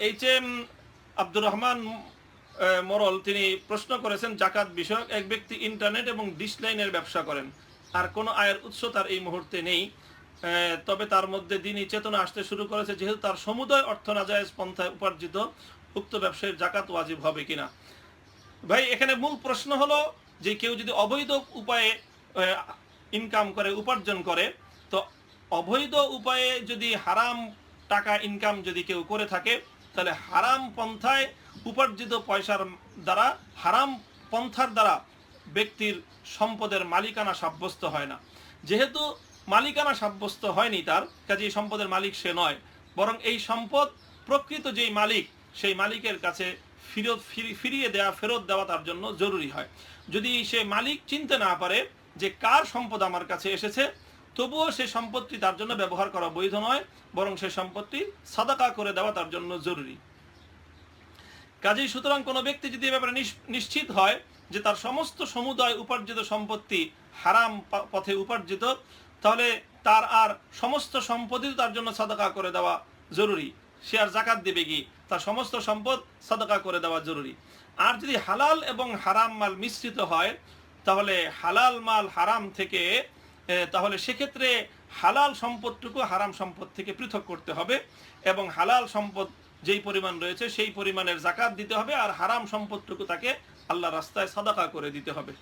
H M Abdur Rahman মোরল তিনি প্রশ্ন করেছেন জাকাত বিষয়ক। এক ব্যক্তি ইন্টারনেট এবং ডিশ লাইনের ব্যবসা করেন, আর কোনো আয়ের উৎস তার এই মুহূর্তে নেই, তবে তার মধ্যে দিনই চেতনা আসতে শুরু করেছে, যেহেতু তার সমুদয় অর্থ নাজায়েজ পন্থায় উপার্জিত, উক্ত ব্যবসায়ের জাকাত ওয়াজিব হবে কিনা। ভাই, এখানে মূল প্রশ্ন হলো যে কেউ যদি অবৈধ উপায়ে ইনকাম করে, উপার্জন করে, তো অবৈধ উপায়ে যদি হারাম টাকা ইনকাম যদি কেউ করে থাকে, তাহলে হারাম পন্থায় উপার্জিত পয়সার দ্বারা, হারাম পন্থার দ্বারা ব্যক্তির সম্পদের মালিকানা সাব্যস্ত হয় না। যেহেতু মালিকানা সাব্যস্ত হয়নি তার, কাজে এই সম্পদের মালিক সে নয়, বরং এই সম্পদ প্রকৃত যেই মালিক, সেই মালিকের কাছে ফেরত দেওয়া তার জন্য জরুরি হয়। যদি সে মালিক চিনতে না পারে যে কার সম্পদ আমার কাছে এসেছে, তবুও সে সম্পত্তি তার জন্য ব্যবহার করা বৈধ নয়, বরং সে সম্পত্তি সাদাকা করে দেওয়া তার জন্য জরুরি। কাজেই সুতরাং কোনো ব্যক্তি যদি এ ব্যাপারে নিশ্চিত হয় যে তার সমস্ত সমুদায় উপার্জিত সম্পত্তি হারাম পথে উপার্জিত, তাহলে তার আর সমস্ত সম্পত্তি তার জন্য সাদাকা করে দেওয়া জরুরি। সে আর জাকাত দেবে কি, তার সমস্ত সম্পদ সাদাকা করে দেওয়া জরুরি। আর যদি হালাল এবং হারাম মাল মিশ্রিত হয়, তাহলে হালাল মাল হারাম থেকে, তাহলে সেক্ষেত্রে হালাল সম্পদটুকু হারাম সম্পদ থেকে পৃথক করতে হবে, এবং হালাল সম্পদ যেই পরিমাণ রয়েছে সেই পরিমাণের জাকাত দিতে হবে, আর হারাম সম্পদটুকু তাকে আল্লাহর রাস্তায় সাদাকা করে দিতে হবে।